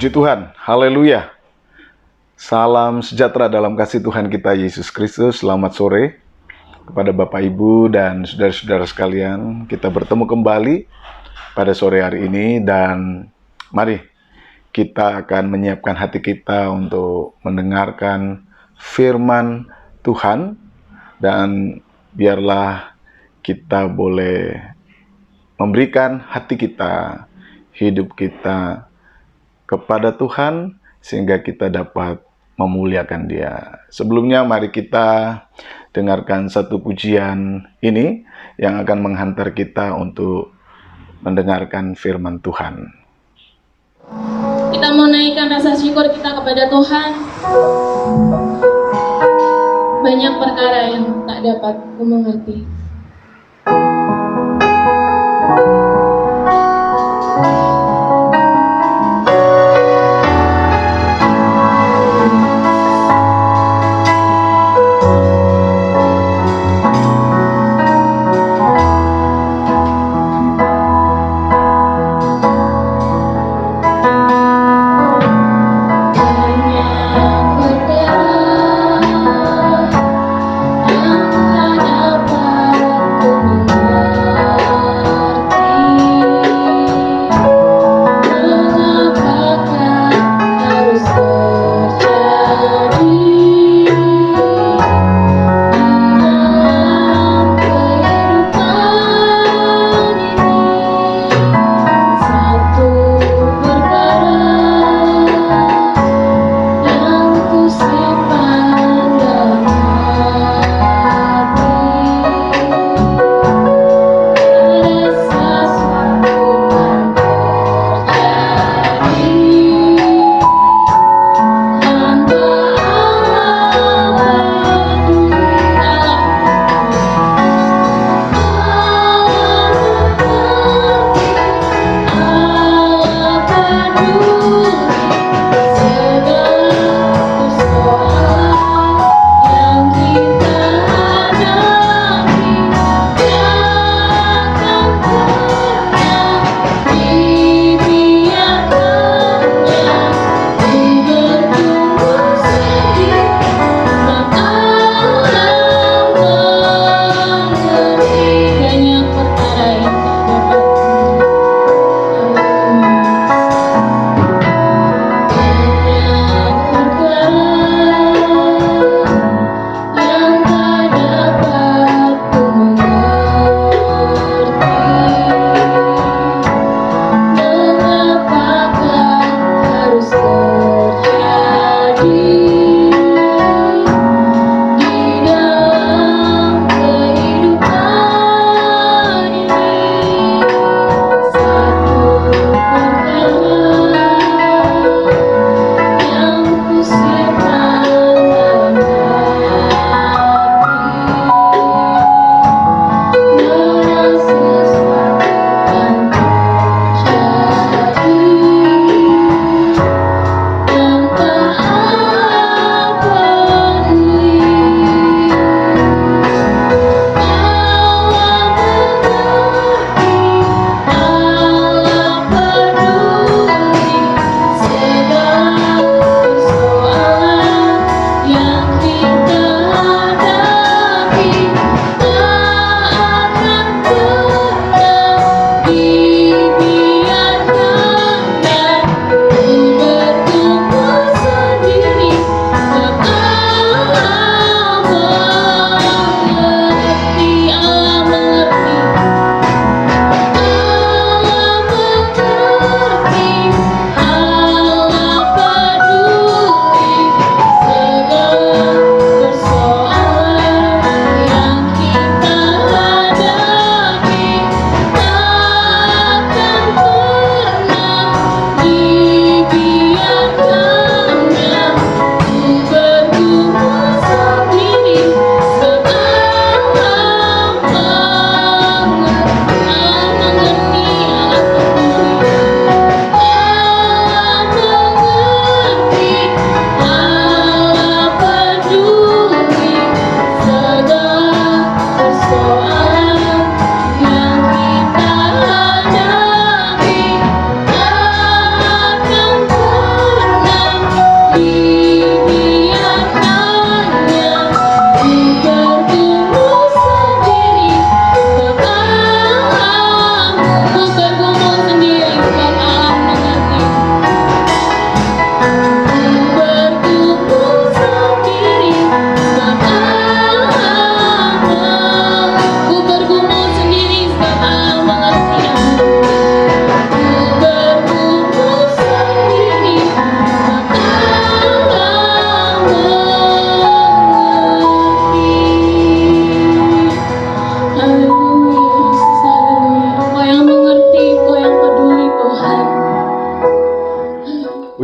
Puji Tuhan, haleluya. Salam sejahtera dalam kasih Tuhan kita Yesus Kristus. Selamat sore kepada Bapak Ibu dan saudara-saudara sekalian. Kita bertemu kembali pada sore hari ini dan mari kita akan menyiapkan hati kita untuk mendengarkan firman Tuhan dan biarlah kita boleh memberikan hati kita, hidup kita kepada Tuhan sehingga kita dapat memuliakan Dia. Sebelumnya mari kita dengarkan satu pujian ini yang akan menghantar kita untuk mendengarkan firman Tuhan. Kita mau naikkan rasa syukur kita kepada Tuhan. Banyak perkara yang tak dapat ku mengerti. Yang tak dapat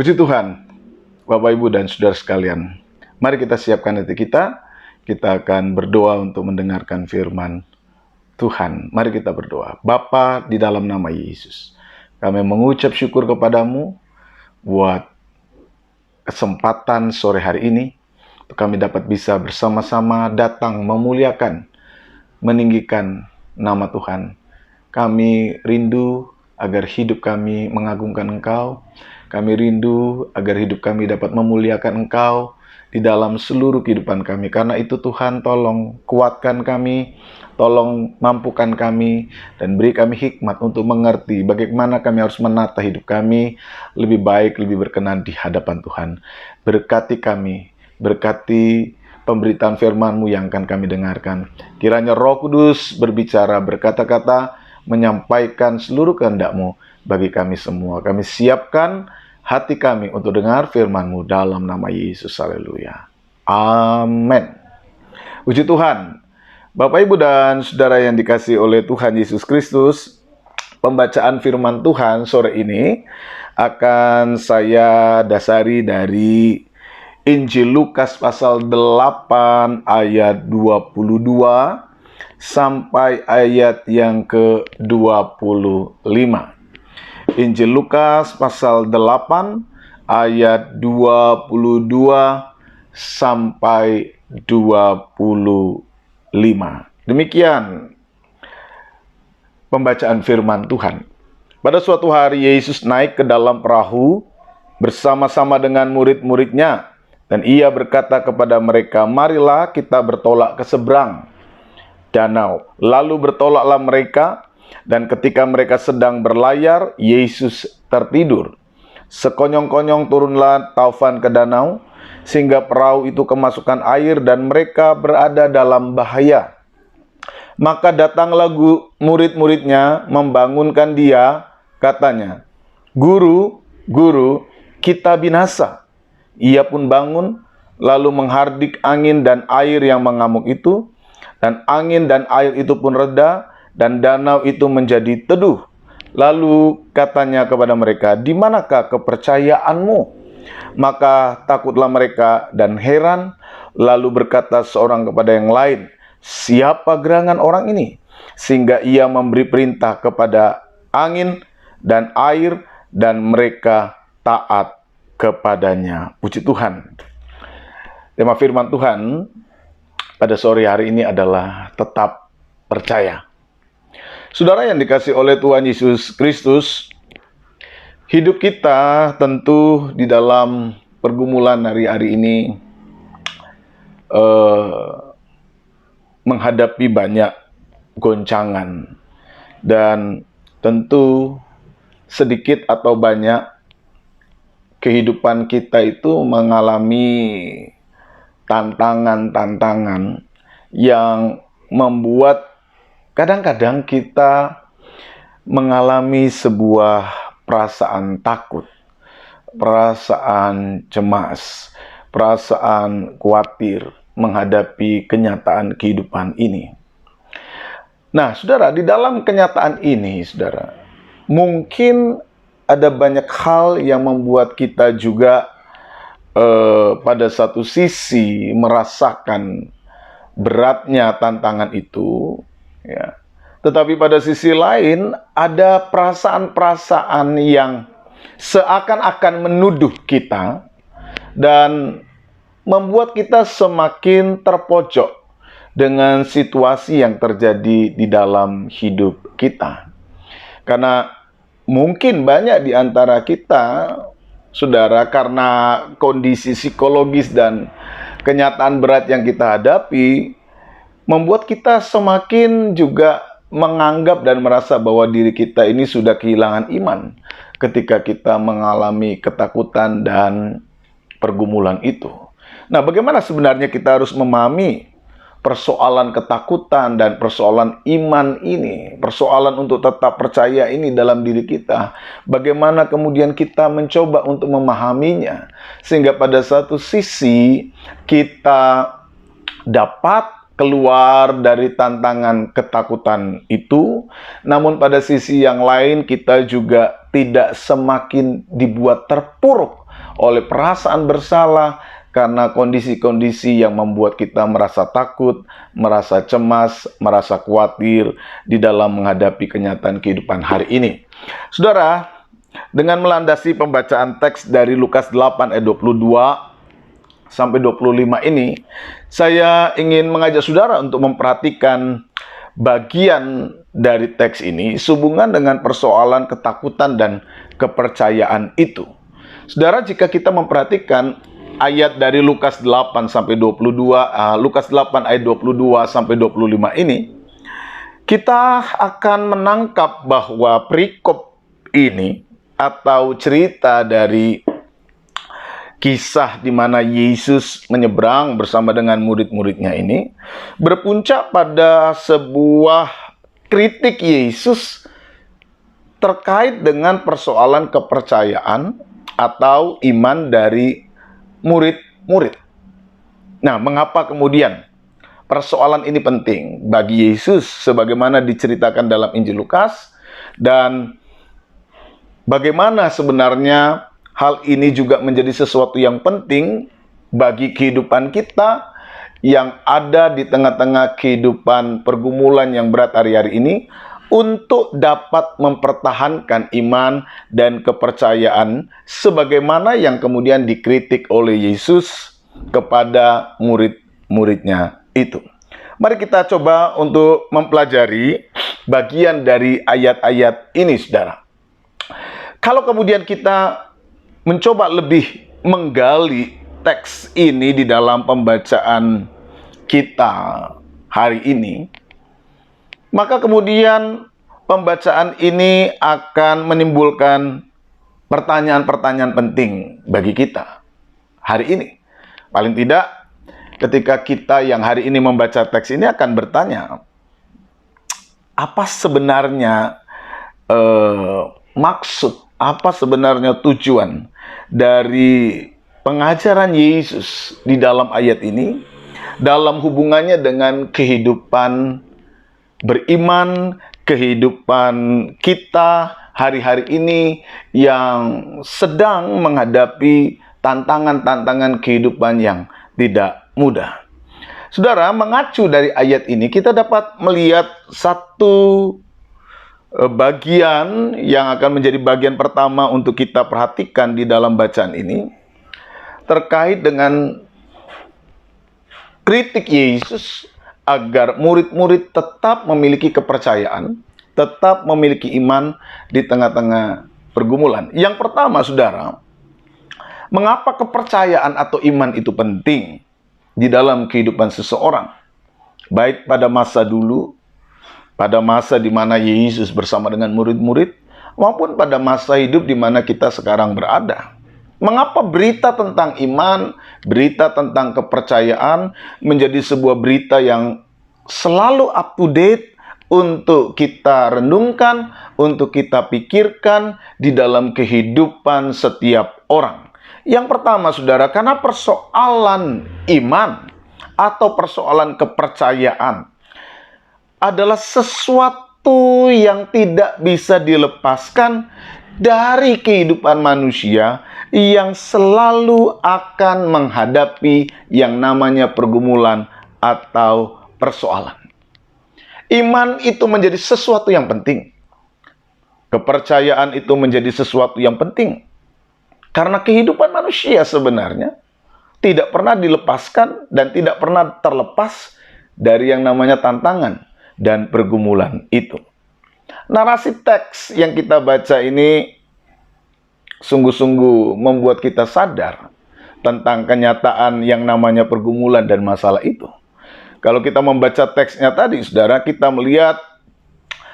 Puji Tuhan, Bapak, Ibu, dan Saudara sekalian. Mari kita siapkan hati kita. Kita akan berdoa untuk mendengarkan firman Tuhan. Mari kita berdoa. Bapa, di dalam nama Yesus, kami mengucap syukur kepadamu buat kesempatan sore hari ini. Kami dapat bisa bersama-sama datang memuliakan, meninggikan nama Tuhan. Kami rindu agar hidup kami mengagungkan Engkau. Kami rindu agar hidup kami dapat memuliakan Engkau di dalam seluruh kehidupan kami. Karena itu Tuhan, tolong kuatkan kami, tolong mampukan kami, dan beri kami hikmat untuk mengerti bagaimana kami harus menata hidup kami lebih baik, lebih berkenan di hadapan Tuhan. Berkati kami, berkati pemberitaan firman-Mu yang akan kami dengarkan. Kiranya Roh Kudus berbicara, berkata-kata, menyampaikan seluruh kehendak-Mu bagi kami semua. Kami siapkan hati kami untuk dengar firman-Mu dalam nama Yesus. Haleluya. Amin. Puji Tuhan. Bapak, Ibu, dan Saudara yang dikasihi oleh Tuhan Yesus Kristus, pembacaan firman Tuhan sore ini akan saya dasari dari Injil Lukas pasal 8 ayat 22 sampai ayat yang ke-25. Injil Lukas pasal 8 ayat 22 sampai 25. Demikian pembacaan firman Tuhan. Pada suatu hari Yesus naik ke dalam perahu bersama-sama dengan murid-muridnya, dan ia berkata kepada mereka, "Marilah kita bertolak ke seberang danau." Lalu bertolaklah mereka. Dan ketika mereka sedang berlayar, Yesus tertidur. Sekonyong-konyong turunlah taufan ke danau, sehingga perahu itu kemasukan air dan mereka berada dalam bahaya. Maka datanglah murid-muridnya membangunkan dia, katanya, "Guru, Guru, kita binasa." Ia pun bangun, lalu menghardik angin dan air yang mengamuk itu, dan angin dan air itu pun reda, dan danau itu menjadi teduh. Lalu katanya kepada mereka, "Di manakah kepercayaanmu?" Maka takutlah mereka dan heran. Lalu berkata seorang kepada yang lain, "Siapa gerangan orang ini, sehingga ia memberi perintah kepada angin dan air, dan mereka taat kepadanya." Puji Tuhan. Tema firman Tuhan pada sore hari ini adalah tetap percaya. Saudara yang dikasihi oleh Tuhan Yesus Kristus, hidup kita tentu di dalam pergumulan hari-hari ini menghadapi banyak goncangan, dan tentu sedikit atau banyak kehidupan kita itu mengalami tantangan-tantangan yang membuat kadang-kadang kita mengalami sebuah perasaan takut, perasaan cemas, perasaan khawatir menghadapi kenyataan kehidupan ini. Nah, saudara, di dalam kenyataan ini, saudara, mungkin ada banyak hal yang membuat kita juga pada satu sisi merasakan beratnya tantangan itu, ya. Tetapi pada sisi lain ada perasaan-perasaan yang seakan-akan menuduh kita dan membuat kita semakin terpojok dengan situasi yang terjadi di dalam hidup kita. Karena mungkin banyak di antara kita, saudara, karena kondisi psikologis dan kenyataan berat yang kita hadapi, membuat kita semakin juga menganggap dan merasa bahwa diri kita ini sudah kehilangan iman ketika kita mengalami ketakutan dan pergumulan itu. Nah, bagaimana sebenarnya kita harus memahami persoalan ketakutan dan persoalan iman ini, persoalan untuk tetap percaya ini dalam diri kita? Bagaimana kemudian kita mencoba untuk memahaminya, sehingga pada satu sisi kita dapat keluar dari tantangan ketakutan itu, namun pada sisi yang lain kita juga tidak semakin dibuat terpuruk oleh perasaan bersalah, karena kondisi-kondisi yang membuat kita merasa takut, merasa cemas, merasa khawatir di dalam menghadapi kenyataan kehidupan hari ini. Saudara, dengan melandasi pembacaan teks dari Lukas 8 ayat 22 sampai 25 ini, saya ingin mengajak saudara untuk memperhatikan bagian dari teks ini sehubungan dengan persoalan ketakutan dan kepercayaan itu. Saudara, jika kita memperhatikan ayat dari Lukas 8 sampai 22, Lukas 8 ayat 22 sampai 25 ini, kita akan menangkap bahwa perikop ini atau cerita dari kisah di mana Yesus menyeberang bersama dengan murid-muridnya ini berpuncak pada sebuah kritik Yesus terkait dengan persoalan kepercayaan atau iman dari murid-murid. Nah, mengapa kemudian persoalan ini penting bagi Yesus sebagaimana diceritakan dalam Injil Lukas, dan bagaimana sebenarnya hal ini juga menjadi sesuatu yang penting bagi kehidupan kita yang ada di tengah-tengah kehidupan pergumulan yang berat hari-hari ini, untuk dapat mempertahankan iman dan kepercayaan sebagaimana yang kemudian dikritik oleh Yesus kepada murid-muridnya itu. Mari kita coba untuk mempelajari bagian dari ayat-ayat ini, saudara. Kalau kemudian kita mencoba lebih menggali teks ini di dalam pembacaan kita hari ini, maka kemudian pembacaan ini akan menimbulkan pertanyaan-pertanyaan penting bagi kita hari ini. Paling tidak, ketika kita yang hari ini membaca teks ini akan bertanya, apa sebenarnya maksud, apa sebenarnya tujuan dari pengajaran Yesus di dalam ayat ini dalam hubungannya dengan kehidupan beriman, kehidupan kita hari-hari ini yang sedang menghadapi tantangan-tantangan kehidupan yang tidak mudah. Saudara, mengacu dari ayat ini kita dapat melihat satu bagian yang akan menjadi bagian pertama untuk kita perhatikan di dalam bacaan ini, terkait dengan kritik Yesus agar murid-murid tetap memiliki kepercayaan, tetap memiliki iman di tengah-tengah pergumulan. Yang pertama, saudara, mengapa kepercayaan atau iman itu penting di dalam kehidupan seseorang? Baik pada masa dulu, pada masa di mana Yesus bersama dengan murid-murid, maupun pada masa hidup di mana kita sekarang berada. Mengapa berita tentang iman, berita tentang kepercayaan menjadi sebuah berita yang selalu up to date untuk kita renungkan, untuk kita pikirkan di dalam kehidupan setiap orang? Yang pertama, saudara, karena persoalan iman atau persoalan kepercayaan adalah sesuatu yang tidak bisa dilepaskan dari kehidupan manusia yang selalu akan menghadapi yang namanya pergumulan atau persoalan. Iman itu menjadi sesuatu yang penting. Kepercayaan itu menjadi sesuatu yang penting. Karena kehidupan manusia sebenarnya tidak pernah dilepaskan dan tidak pernah terlepas dari yang namanya tantangan dan pergumulan itu. Narasi teks yang kita baca ini sungguh-sungguh membuat kita sadar tentang kenyataan yang namanya pergumulan dan masalah itu. Kalau kita membaca teksnya tadi, saudara, kita melihat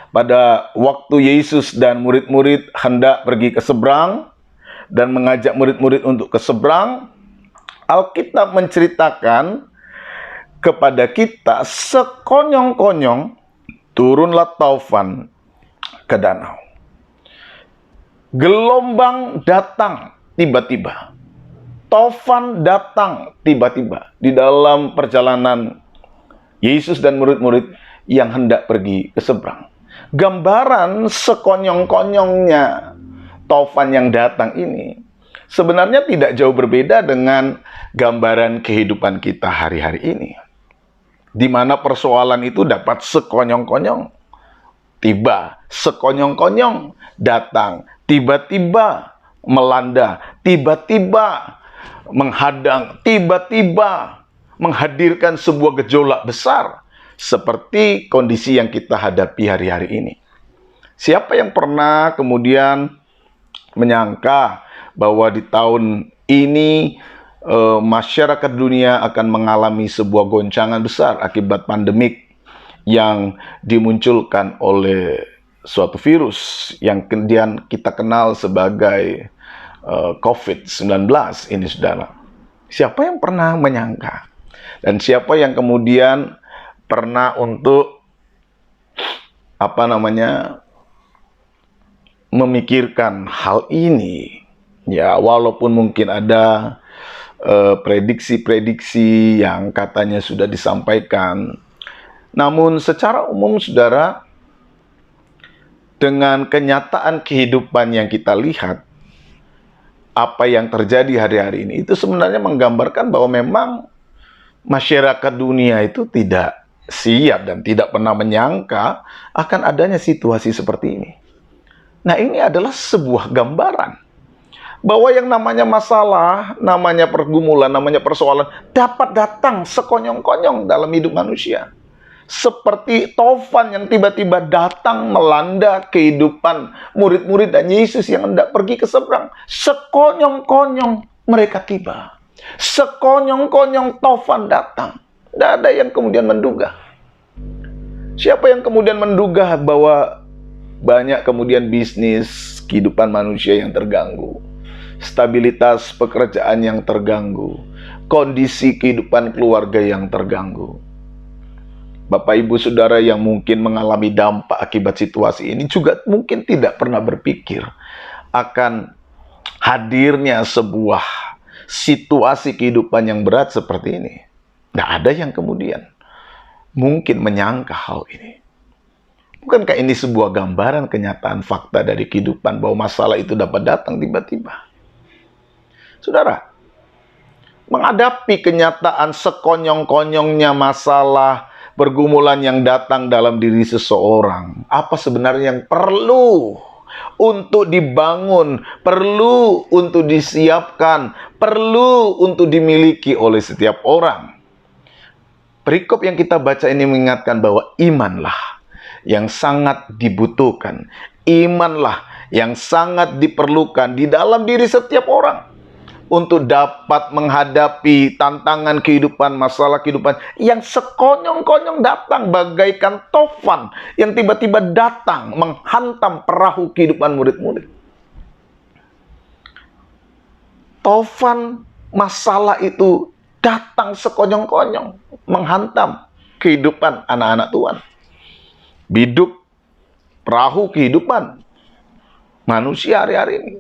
pada waktu Yesus dan murid-murid hendak pergi ke seberang dan mengajak murid-murid untuk ke seberang, Alkitab menceritakan kepada kita sekonyong-konyong turunlah taufan ke danau. Gelombang datang tiba-tiba. Taufan datang tiba-tiba di dalam perjalanan Yesus dan murid-murid yang hendak pergi ke seberang. Gambaran sekonyong-konyongnya taufan yang datang ini sebenarnya tidak jauh berbeda dengan gambaran kehidupan kita hari-hari ini. Di mana persoalan itu dapat sekonyong-konyong tiba, sekonyong-konyong datang, tiba-tiba melanda, tiba-tiba menghadang, tiba-tiba menghadirkan sebuah gejolak besar seperti kondisi yang kita hadapi hari-hari ini. Siapa yang pernah kemudian menyangka bahwa di tahun ini masyarakat dunia akan mengalami sebuah goncangan besar akibat pandemik yang dimunculkan oleh suatu virus yang kemudian kita kenal sebagai COVID-19 ini, saudara. Siapa yang pernah menyangka? Dan siapa yang kemudian pernah untuk memikirkan hal ini? Ya, walaupun mungkin ada prediksi-prediksi yang katanya sudah disampaikan, namun secara umum, saudara, dengan kenyataan kehidupan yang kita lihat, apa yang terjadi hari-hari ini, itu sebenarnya menggambarkan bahwa memang masyarakat dunia itu tidak siap dan tidak pernah menyangka akan adanya situasi seperti ini. Nah, ini adalah sebuah gambaran bahwa yang namanya masalah, namanya pergumulan, namanya persoalan dapat datang sekonyong-konyong dalam hidup manusia. Seperti Taufan yang tiba-tiba datang melanda kehidupan murid-murid dan Yesus yang hendak pergi ke seberang. Sekonyong-konyong mereka tiba. Sekonyong-konyong Taufan datang. Tidak ada yang kemudian menduga. Siapa yang kemudian menduga bahwa banyak kemudian bisnis, kehidupan manusia yang terganggu, stabilitas pekerjaan yang terganggu, kondisi kehidupan keluarga yang terganggu. Bapak, Ibu, Saudara yang mungkin mengalami dampak akibat situasi ini juga mungkin tidak pernah berpikir akan hadirnya sebuah situasi kehidupan yang berat seperti ini. Tidak ada yang kemudian mungkin menyangka hal ini. Bukankah ini sebuah gambaran kenyataan fakta dari kehidupan bahwa masalah itu dapat datang tiba-tiba? Saudara, menghadapi kenyataan sekonyong-konyongnya masalah, pergumulan yang datang dalam diri seseorang, apa sebenarnya yang perlu untuk dibangun, perlu untuk disiapkan, perlu untuk dimiliki oleh setiap orang? Perikop yang kita baca ini mengingatkan bahwa imanlah yang sangat dibutuhkan, imanlah yang sangat diperlukan di dalam diri setiap orang untuk dapat menghadapi tantangan kehidupan, masalah kehidupan yang sekonyong-konyong datang bagaikan Taufan yang tiba-tiba datang menghantam perahu kehidupan murid-murid. Taufan masalah itu datang sekonyong-konyong menghantam kehidupan anak-anak Tuhan. Biduk perahu kehidupan manusia hari-hari ini.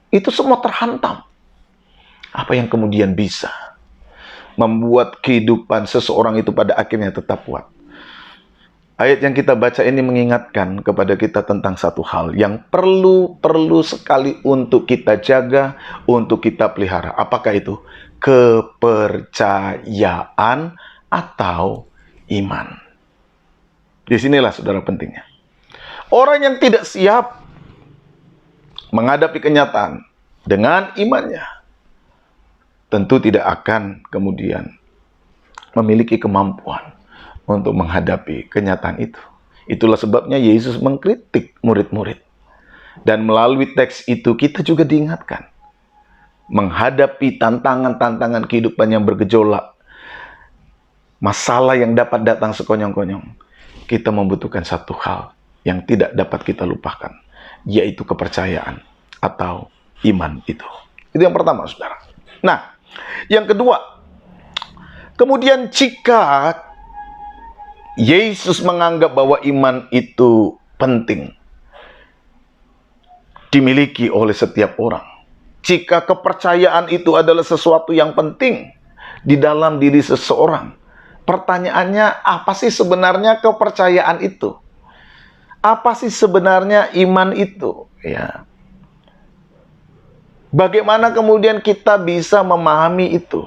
Itu semua terhantam. Apa yang kemudian bisa membuat kehidupan seseorang itu pada akhirnya tetap kuat? Ayat yang kita baca ini mengingatkan kepada kita tentang satu hal yang perlu sekali untuk kita jaga, untuk kita pelihara. Apakah itu? Kepercayaan atau iman. Disinilah, saudara, pentingnya. Orang yang tidak siap menghadapi kenyataan dengan imannya, tentu tidak akan kemudian memiliki kemampuan untuk menghadapi kenyataan itu. Itulah sebabnya Yesus mengkritik murid-murid. Dan melalui teks itu kita juga diingatkan. Menghadapi tantangan-tantangan kehidupan yang bergejolak, masalah yang dapat datang sekonyong-konyong, kita membutuhkan satu hal yang tidak dapat kita lupakan, yaitu kepercayaan atau iman itu. Itu yang pertama, saudara. Nah, yang kedua, kemudian jika Yesus menganggap bahwa iman itu penting dimiliki oleh setiap orang, jika kepercayaan itu adalah sesuatu yang penting di dalam diri seseorang, pertanyaannya, apa sih sebenarnya kepercayaan itu? Apa sih sebenarnya iman itu? Ya. Bagaimana kemudian kita bisa memahami itu?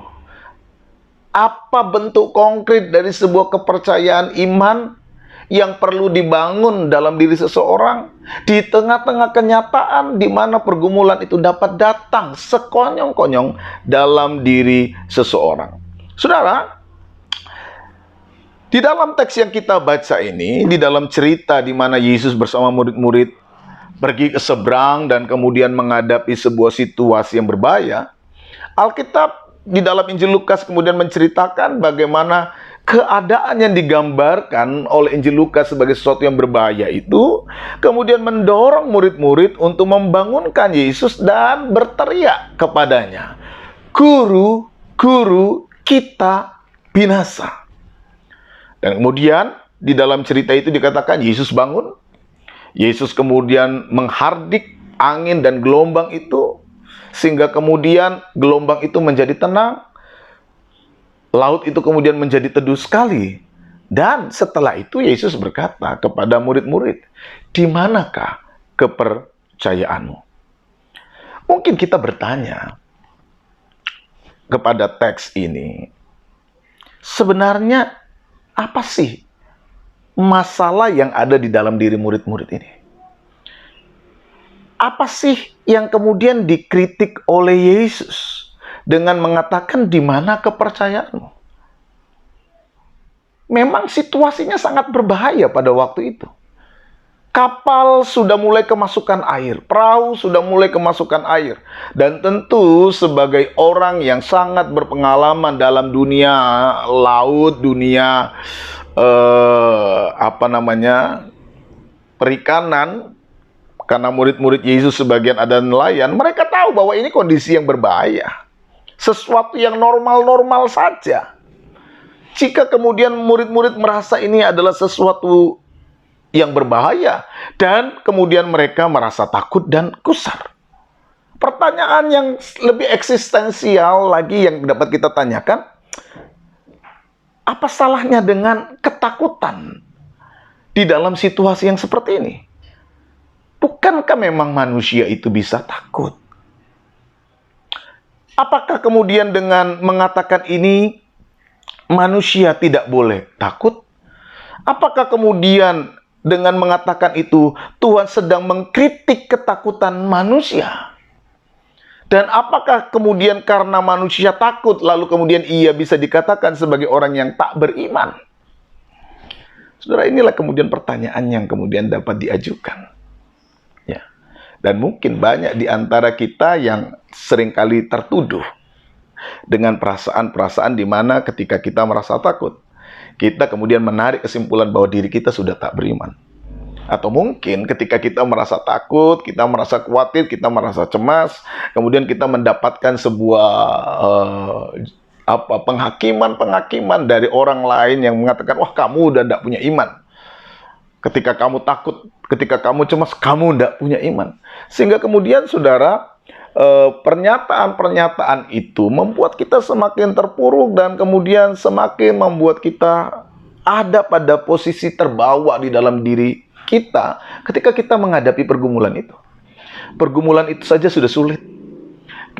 Apa bentuk konkret dari sebuah kepercayaan iman yang perlu dibangun dalam diri seseorang di tengah-tengah kenyataan di mana pergumulan itu dapat datang sekonyong-konyong dalam diri seseorang. Saudara, di dalam teks yang kita baca ini, di dalam cerita di mana Yesus bersama murid-murid pergi ke seberang dan kemudian menghadapi sebuah situasi yang berbahaya, Alkitab di dalam Injil Lukas kemudian menceritakan bagaimana keadaan yang digambarkan oleh Injil Lukas sebagai sesuatu yang berbahaya itu kemudian mendorong murid-murid untuk membangunkan Yesus dan berteriak kepadanya, "Guru, Guru, kita binasa." Dan kemudian di dalam cerita itu dikatakan Yesus bangun. Yesus kemudian menghardik angin dan gelombang itu, sehingga kemudian gelombang itu menjadi tenang. Laut itu kemudian menjadi teduh sekali. Dan setelah itu Yesus berkata kepada murid-murid, "Di manakah kepercayaanmu?" Mungkin kita bertanya kepada teks ini, sebenarnya apa sih masalah yang ada di dalam diri murid-murid ini? Apa sih yang kemudian dikritik oleh Yesus dengan mengatakan, "Di mana kepercayaanmu?" Memang situasinya sangat berbahaya pada waktu itu. Kapal sudah mulai kemasukan air, perahu sudah mulai kemasukan air. Dan tentu sebagai orang yang sangat berpengalaman dalam dunia laut, dunia perikanan, karena murid-murid Yesus sebagian ada nelayan, mereka tahu bahwa ini kondisi yang berbahaya. Sesuatu yang normal-normal saja. Jika kemudian murid-murid merasa ini adalah sesuatu yang berbahaya, dan kemudian mereka merasa takut dan gusar. Pertanyaan yang lebih eksistensial lagi yang dapat kita tanyakan, apa salahnya dengan ketakutan di dalam situasi yang seperti ini? Bukankah memang manusia itu bisa takut? Apakah kemudian dengan mengatakan ini, manusia tidak boleh takut? Apakah kemudian dengan mengatakan itu, Tuhan sedang mengkritik ketakutan manusia? Dan apakah kemudian karena manusia takut, lalu kemudian ia bisa dikatakan sebagai orang yang tak beriman? Saudara, inilah kemudian pertanyaan yang kemudian dapat diajukan. Ya. Dan mungkin banyak di antara kita yang seringkali tertuduh dengan perasaan-perasaan di mana ketika kita merasa takut, kita kemudian menarik kesimpulan bahwa diri kita sudah tak beriman. Atau mungkin ketika kita merasa takut, kita merasa khawatir, kita merasa cemas, kemudian kita mendapatkan sebuah penghakiman dari orang lain yang mengatakan, "Wah, kamu udah tidak punya iman. Ketika kamu takut, ketika kamu cemas, kamu tidak punya iman." Sehingga kemudian saudara, pernyataan-pernyataan itu membuat kita semakin terpuruk dan kemudian semakin membuat kita ada pada posisi terbawa di dalam diri kita ketika kita menghadapi pergumulan itu. Pergumulan itu saja sudah sulit,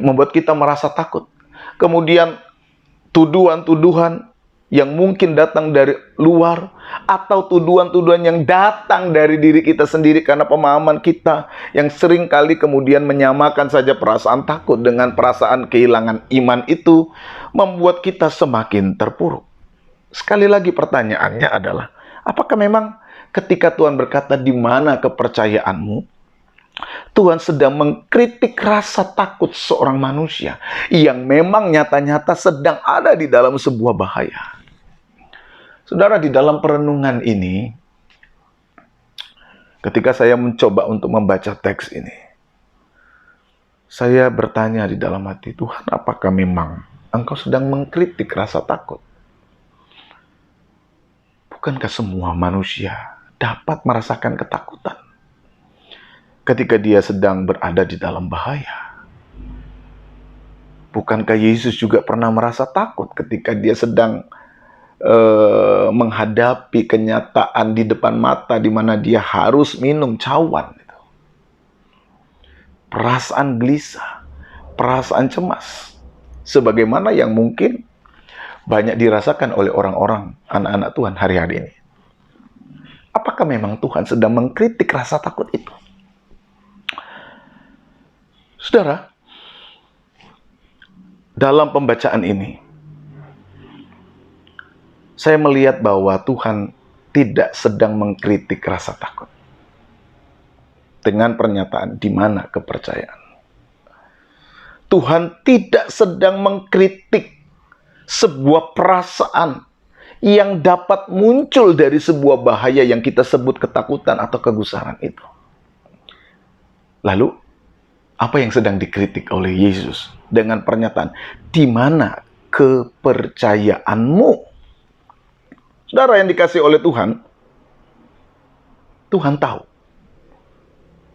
membuat kita merasa takut. Kemudian tuduhan-tuduhan yang mungkin datang dari luar, atau tuduhan-tuduhan yang datang dari diri kita sendiri karena pemahaman kita yang sering kali kemudian menyamakan saja perasaan takut dengan perasaan kehilangan iman itu, membuat kita semakin terpuruk. Sekali lagi pertanyaannya adalah, apakah memang ketika Tuhan berkata, "Di mana kepercayaanmu?" Tuhan sedang mengkritik rasa takut seorang manusia yang memang nyata-nyata sedang ada di dalam sebuah bahaya. Saudara, di dalam perenungan ini, ketika saya mencoba untuk membaca teks ini, saya bertanya di dalam hati, Tuhan, apakah memang Engkau sedang mengkritik rasa takut? Bukankah semua manusia dapat merasakan ketakutan ketika dia sedang berada di dalam bahaya? Bukankah Yesus juga pernah merasa takut ketika dia sedang menghadapi kenyataan di depan mata di mana dia harus minum cawan? Perasaan gelisah, perasaan cemas, sebagaimana yang mungkin banyak dirasakan oleh orang-orang, anak-anak Tuhan hari-hari ini. Apakah memang Tuhan sedang mengkritik rasa takut itu? Saudara, dalam pembacaan ini, saya melihat bahwa Tuhan tidak sedang mengkritik rasa takut. Dengan pernyataan, di mana kepercayaan? Tuhan tidak sedang mengkritik sebuah perasaan yang dapat muncul dari sebuah bahaya yang kita sebut ketakutan atau kegusaran itu. Lalu, apa yang sedang dikritik oleh Yesus dengan pernyataan, di mana kepercayaanmu? Saudara yang dikasihi oleh Tuhan, Tuhan tahu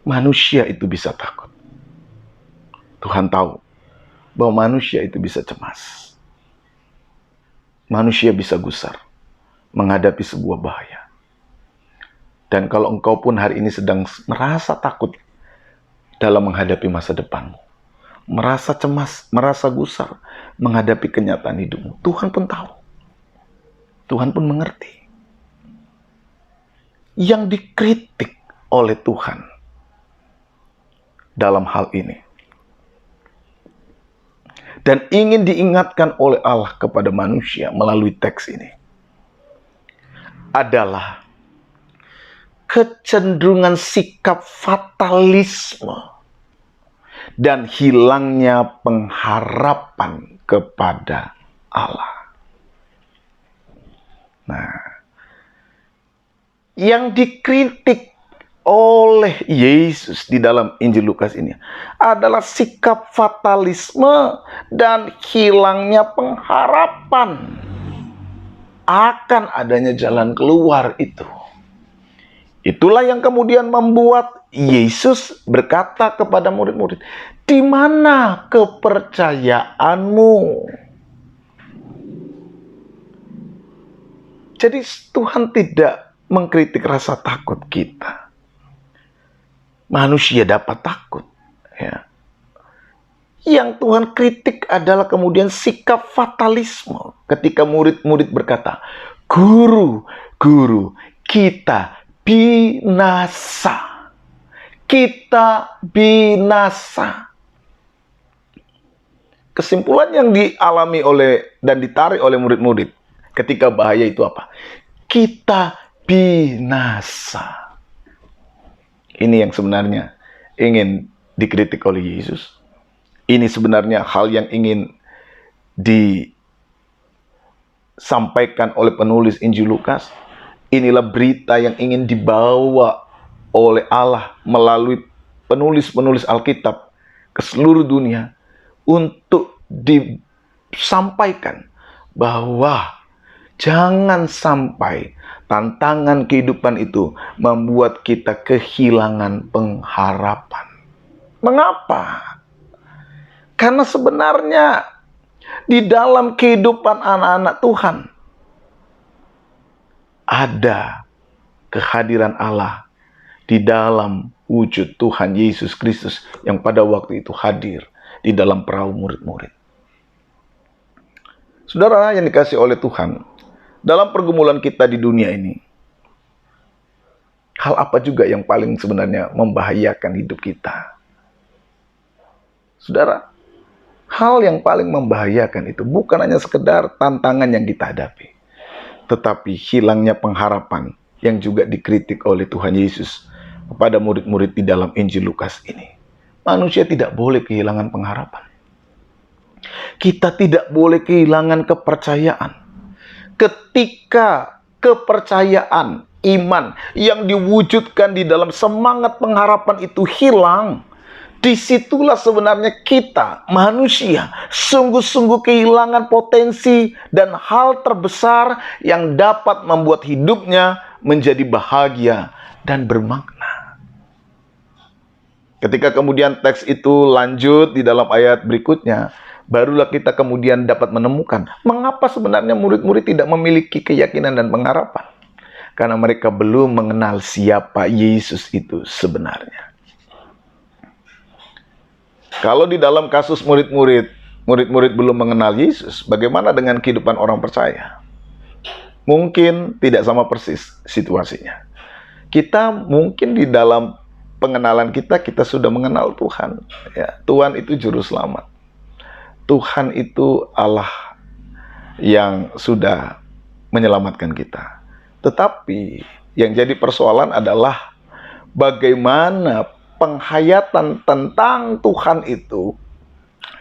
manusia itu bisa takut. Tuhan tahu bahwa manusia itu bisa cemas. Manusia bisa gusar menghadapi sebuah bahaya. Dan kalau engkau pun hari ini sedang merasa takut dalam menghadapi masa depanmu, merasa cemas, merasa gusar menghadapi kenyataan hidupmu, Tuhan pun tahu. Tuhan pun mengerti. Yang dikritik oleh Tuhan dalam hal ini, dan ingin diingatkan oleh Allah kepada manusia melalui teks ini, adalah kecenderungan sikap fatalisme dan hilangnya pengharapan kepada Allah. Nah, yang dikritik oleh Yesus di dalam Injil Lukas ini adalah sikap fatalisme dan hilangnya pengharapan akan adanya jalan keluar itu. Itulah yang kemudian membuat Yesus berkata kepada murid-murid, di mana kepercayaanmu? Jadi Tuhan tidak mengkritik rasa takut kita. Manusia dapat takut. Ya. Yang Tuhan kritik adalah kemudian sikap fatalisme. Ketika murid-murid berkata, Guru, Guru, kita binasa. Kita binasa. Kesimpulan yang dialami oleh dan ditarik oleh murid-murid ketika bahaya itu apa? Kita binasa. Ini yang sebenarnya ingin dikritik oleh Yesus. Ini sebenarnya hal yang ingin disampaikan oleh penulis Injil Lukas. Inilah berita yang ingin dibawa oleh Allah melalui penulis-penulis Alkitab ke seluruh dunia untuk disampaikan bahwa jangan sampai tantangan kehidupan itu membuat kita kehilangan pengharapan. Mengapa? Karena sebenarnya di dalam kehidupan anak-anak Tuhan ada kehadiran Allah di dalam wujud Tuhan Yesus Kristus yang pada waktu itu hadir di dalam perahu murid-murid. Saudara yang dikasihi oleh Tuhan, dalam pergumulan kita di dunia ini, hal apa juga yang paling sebenarnya membahayakan hidup kita? Saudara, hal yang paling membahayakan itu bukan hanya sekedar tantangan yang kita hadapi, tetapi hilangnya pengharapan yang juga dikritik oleh Tuhan Yesus kepada murid-murid di dalam Injil Lukas ini. Manusia tidak boleh kehilangan pengharapan. Kita tidak boleh kehilangan kepercayaan. Ketika kepercayaan, iman yang diwujudkan di dalam semangat pengharapan itu hilang, disitulah sebenarnya kita, manusia, sungguh-sungguh kehilangan potensi dan hal terbesar yang dapat membuat hidupnya menjadi bahagia dan bermakna. Ketika kemudian teks itu lanjut di dalam ayat berikutnya, barulah kita kemudian dapat menemukan mengapa sebenarnya murid-murid tidak memiliki keyakinan dan pengharapan. Karena mereka belum mengenal siapa Yesus itu sebenarnya. Kalau di dalam kasus murid-murid belum mengenal Yesus, bagaimana dengan kehidupan orang percaya? Mungkin tidak sama persis situasinya. Kita mungkin di dalam pengenalan kita sudah mengenal Tuhan. Ya, Tuhan itu juru selamat. Tuhan itu Allah yang sudah menyelamatkan kita. Tetapi yang jadi persoalan adalah bagaimana penghayatan tentang Tuhan itu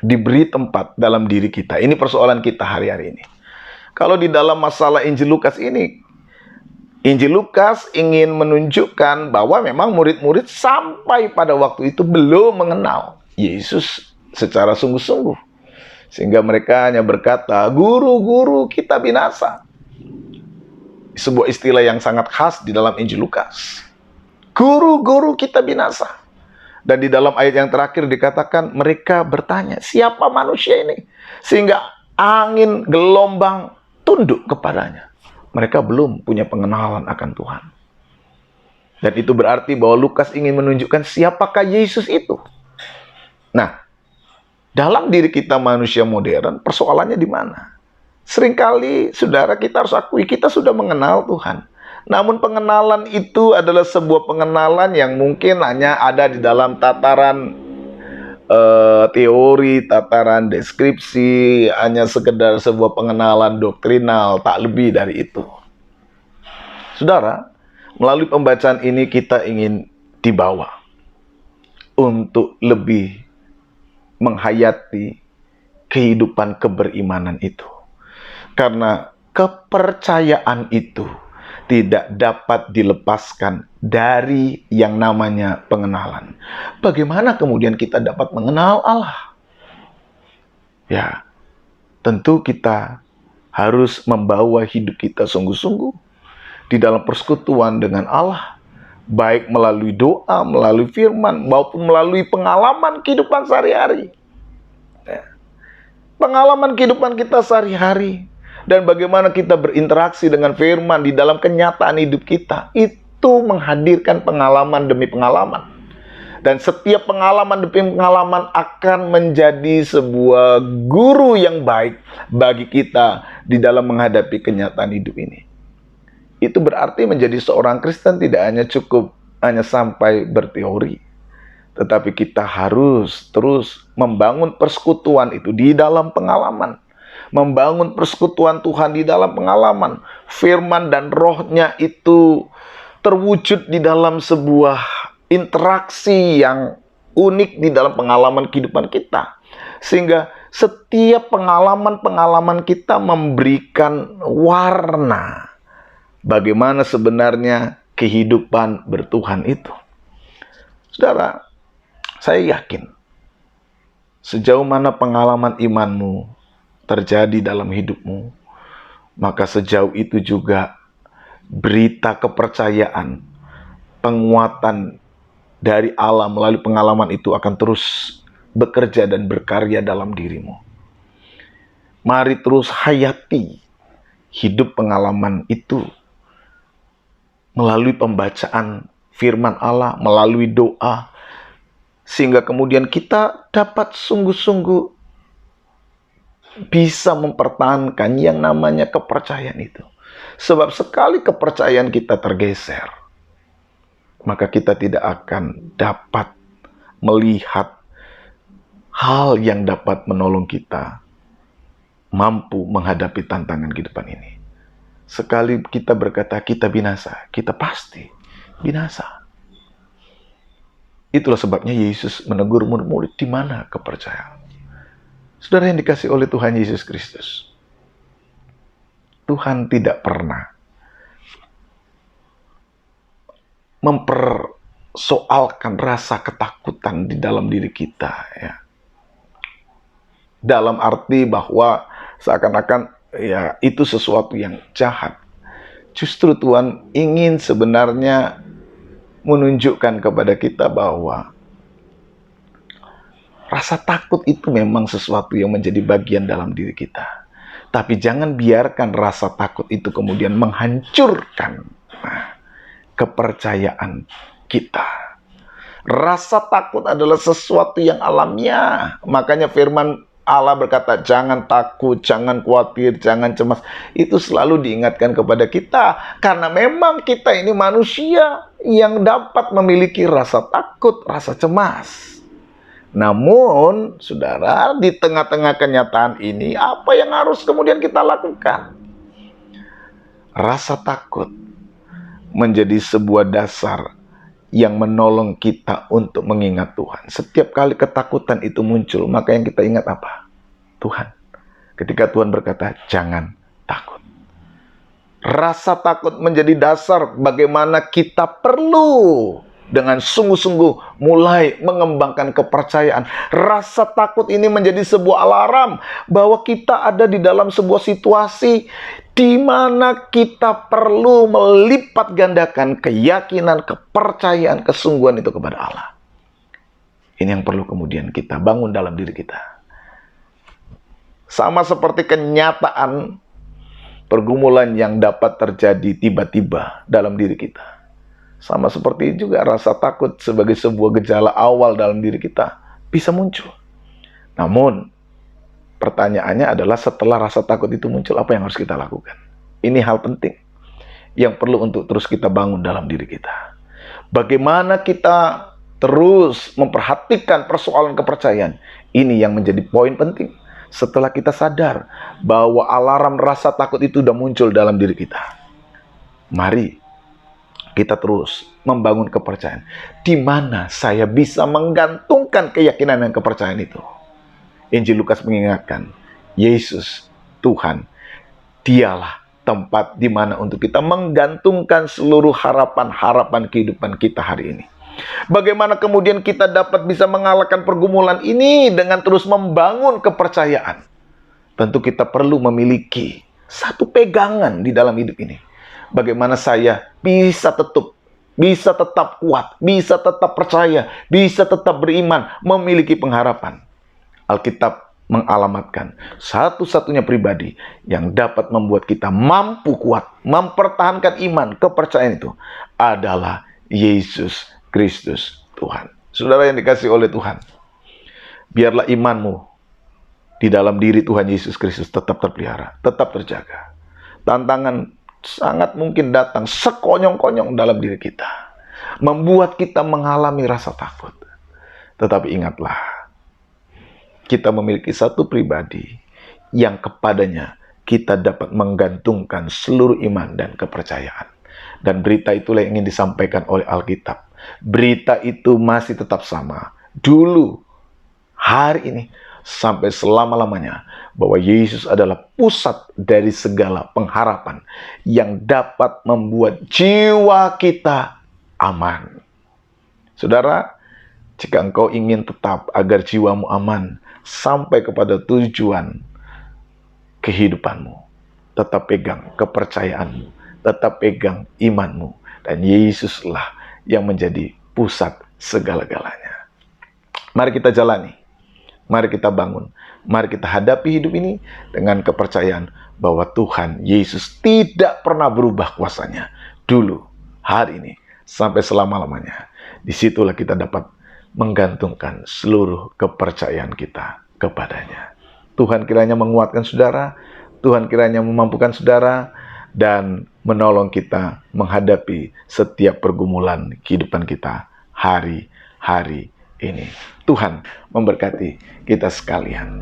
diberi tempat dalam diri kita. Ini persoalan kita hari-hari ini. Kalau di dalam masalah Injil Lukas ini, Injil Lukas ingin menunjukkan bahwa memang murid-murid sampai pada waktu itu belum mengenal Yesus secara sungguh-sungguh. Sehingga mereka hanya berkata, "Guru-guru, kita binasa." Sebuah istilah yang sangat khas di dalam Injil Lukas. Guru-guru, kita binasa. Dan di dalam ayat yang terakhir dikatakan mereka bertanya, siapa manusia ini? Sehingga angin, gelombang tunduk kepadanya. Mereka belum punya pengenalan akan Tuhan. Dan itu berarti bahwa Lukas ingin menunjukkan siapakah Yesus itu. Nah, dalam diri kita manusia modern, persoalannya di mana? Seringkali, saudara, kita harus akui, kita sudah mengenal Tuhan. Namun pengenalan itu adalah sebuah pengenalan yang mungkin hanya ada di dalam tataran teori, tataran deskripsi, hanya sekedar sebuah pengenalan doktrinal, tak lebih dari itu. Saudara, melalui pembacaan ini kita ingin dibawa untuk lebih menghayati kehidupan keberimanan itu. Karena kepercayaan itu tidak dapat dilepaskan dari yang namanya pengenalan. Bagaimana kemudian kita dapat mengenal Allah? Ya, tentu kita harus membawa hidup kita sungguh-sungguh di dalam persekutuan dengan Allah, baik melalui doa, melalui firman, maupun melalui pengalaman kehidupan sehari-hari. Ya. Pengalaman kehidupan kita sehari-hari. Dan bagaimana kita berinteraksi dengan firman di dalam kenyataan hidup kita. Itu menghadirkan pengalaman demi pengalaman. Dan setiap pengalaman demi pengalaman akan menjadi sebuah guru yang baik bagi kita di dalam menghadapi kenyataan hidup ini. Itu berarti menjadi seorang Kristen tidak hanya cukup hanya sampai berteori. Tetapi kita harus terus membangun persekutuan itu di dalam pengalaman. Membangun persekutuan Tuhan di dalam pengalaman. Firman dan rohnya itu terwujud di dalam sebuah interaksi yang unik di dalam pengalaman kehidupan kita. Sehingga setiap pengalaman-pengalaman kita memberikan warna bagaimana sebenarnya kehidupan bertuhan itu. Saudara, saya yakin sejauh mana pengalaman imanmu terjadi dalam hidupmu, maka sejauh itu juga berita kepercayaan, penguatan dari Allah melalui pengalaman itu akan terus bekerja dan berkarya dalam dirimu. Mari terus hayati hidup pengalaman itu melalui pembacaan firman Allah, melalui doa, sehingga kemudian kita dapat sungguh-sungguh bisa mempertahankan yang namanya kepercayaan itu. Sebab sekali kepercayaan kita tergeser, maka kita tidak akan dapat melihat hal yang dapat menolong kita mampu menghadapi tantangan kehidupan ini. Sekali kita berkata kita binasa, kita pasti binasa. Itulah sebabnya Yesus menegur murid-murid, di mana kepercayaan? Saudara yang dikasih oleh Tuhan Yesus Kristus, Tuhan tidak pernah mempersoalkan rasa ketakutan di dalam diri kita, ya. Dalam arti bahwa seakan-akan ya itu sesuatu yang jahat. Justru Tuhan ingin sebenarnya menunjukkan kepada kita bahwa rasa takut itu memang sesuatu yang menjadi bagian dalam diri kita. Tapi jangan biarkan rasa takut itu kemudian menghancurkan kepercayaan kita. Rasa takut adalah sesuatu yang alamiah. Makanya firman Allah berkata, jangan takut, jangan khawatir, jangan cemas. Itu selalu diingatkan kepada kita. Karena memang kita ini manusia yang dapat memiliki rasa takut, rasa cemas. Namun, saudara, di tengah-tengah kenyataan ini, apa yang harus kemudian kita lakukan? Rasa takut menjadi sebuah dasar yang menolong kita untuk mengingat Tuhan. Setiap kali ketakutan itu muncul, maka yang kita ingat apa? Tuhan. Ketika Tuhan berkata, jangan takut. Rasa takut menjadi dasar bagaimana kita perlu dengan sungguh-sungguh mulai mengembangkan kepercayaan. Rasa takut ini menjadi sebuah alarm bahwa kita ada di dalam sebuah situasi di mana kita perlu melipat gandakan keyakinan, kepercayaan, kesungguhan itu kepada Allah. Ini yang perlu kemudian kita bangun dalam diri kita. Sama seperti kenyataan pergumulan yang dapat terjadi tiba-tiba dalam diri kita. Sama seperti juga rasa takut sebagai sebuah gejala awal dalam diri kita bisa muncul. Namun, pertanyaannya adalah setelah rasa takut itu muncul, apa yang harus kita lakukan? Ini hal penting yang perlu untuk terus kita bangun dalam diri kita. Bagaimana kita terus memperhatikan persoalan kepercayaan? Ini yang menjadi poin penting. Setelah kita sadar bahwa alarm rasa takut itu sudah muncul dalam diri kita, mari kita terus membangun kepercayaan. Di mana saya bisa menggantungkan keyakinan dan kepercayaan itu? Injil Lukas mengingatkan, Yesus, Tuhan, Dialah tempat di mana untuk kita menggantungkan seluruh harapan-harapan kehidupan kita hari ini. Bagaimana kemudian kita dapat bisa mengalahkan pergumulan ini dengan terus membangun kepercayaan? Tentu kita perlu memiliki satu pegangan di dalam hidup ini. Bagaimana saya bisa tetap kuat, bisa tetap percaya, bisa tetap beriman, memiliki pengharapan. Alkitab mengalamatkan satu-satunya pribadi yang dapat membuat kita mampu kuat, mempertahankan iman, kepercayaan itu adalah Yesus Kristus Tuhan. Saudara yang dikasihi oleh Tuhan, biarlah imanmu di dalam diri Tuhan Yesus Kristus tetap terpelihara, tetap terjaga. Tantangan sangat mungkin datang sekonyong-konyong dalam diri kita, membuat kita mengalami rasa takut. Tetapi ingatlah, kita memiliki satu pribadi yang kepadanya kita dapat menggantungkan seluruh iman dan kepercayaan. Dan berita itulah yang ingin disampaikan oleh Alkitab. Berita itu masih tetap sama. Dulu, hari ini, sampai selama-lamanya, bahwa Yesus adalah pusat dari segala pengharapan yang dapat membuat jiwa kita aman. Saudara, jika engkau ingin tetap agar jiwamu aman sampai kepada tujuan kehidupanmu, tetap pegang kepercayaanmu, tetap pegang imanmu, dan Yesuslah yang menjadi pusat segala-galanya. Mari kita jalani, mari kita bangun, mari kita hadapi hidup ini dengan kepercayaan bahwa Tuhan Yesus tidak pernah berubah kuasanya. Dulu, hari ini, sampai selama-lamanya. Disitulah kita dapat menggantungkan seluruh kepercayaan kita kepadanya. Tuhan kiranya menguatkan saudara, Tuhan kiranya memampukan saudara, dan menolong kita menghadapi setiap pergumulan kehidupan kita hari-hari ini. Tuhan memberkati kita sekalian.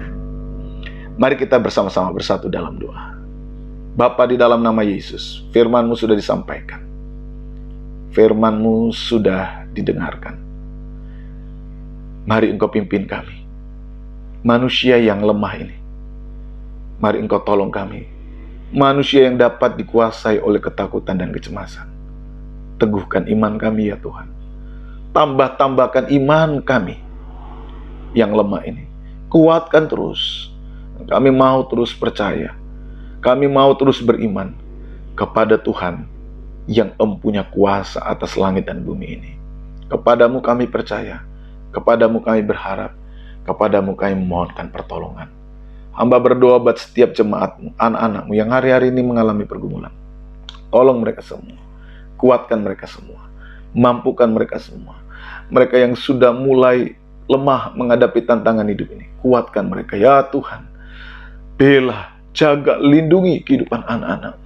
Mari kita bersama-sama bersatu dalam doa. Bapa, di dalam nama Yesus, firman-Mu sudah disampaikan. Firman-Mu sudah didengarkan. Mari Engkau pimpin kami, manusia yang lemah ini. Mari Engkau tolong kami, manusia yang dapat dikuasai oleh ketakutan dan kecemasan. Teguhkan iman kami ya Tuhan. Tambahkan iman kami yang lemah ini. Kuatkan terus. Kami mau terus percaya. Kami mau terus beriman kepada Tuhan yang mempunyai kuasa atas langit dan bumi ini. Kepadamu kami percaya. Kepadamu kami berharap. Kepadamu kami memohonkan pertolongan. Hamba berdoa buat setiap jemaat-Mu, anak-anak-Mu yang hari-hari ini mengalami pergumulan. Tolong mereka semua. Kuatkan mereka semua. Mampukan mereka semua. mereka yang sudah mulai lemah menghadapi tantangan hidup ini. Kuatkan mereka, ya Tuhan. Bela, jaga, lindungi kehidupan anak-anak.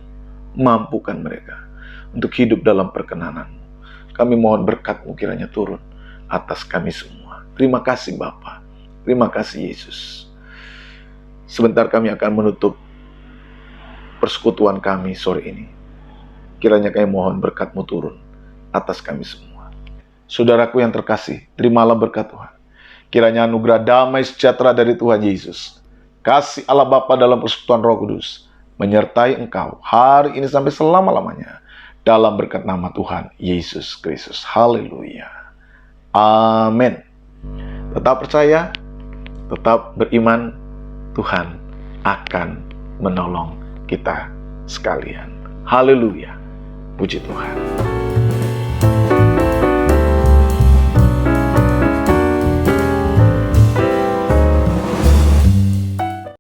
Mampukan mereka untuk hidup dalam perkenanan-Mu. Kami mohon berkat-Mu kiranya turun atas kami semua. Terima kasih Bapa. Terima kasih Yesus. Sebentar kami akan menutup persekutuan kami sore ini. Kiranya kami mohon berkat-Mu turun atas kami semua. Saudaraku yang terkasih, terimalah berkat Tuhan. Kiranya anugerah damai sejahtera dari Tuhan Yesus, kasih Allah Bapa dalam persekutuan Roh Kudus, menyertai engkau hari ini sampai selama-lamanya. Dalam berkat nama Tuhan Yesus Kristus. Haleluya. Amin. Tetap percaya, tetap beriman, Tuhan akan menolong kita sekalian. Haleluya. Puji Tuhan.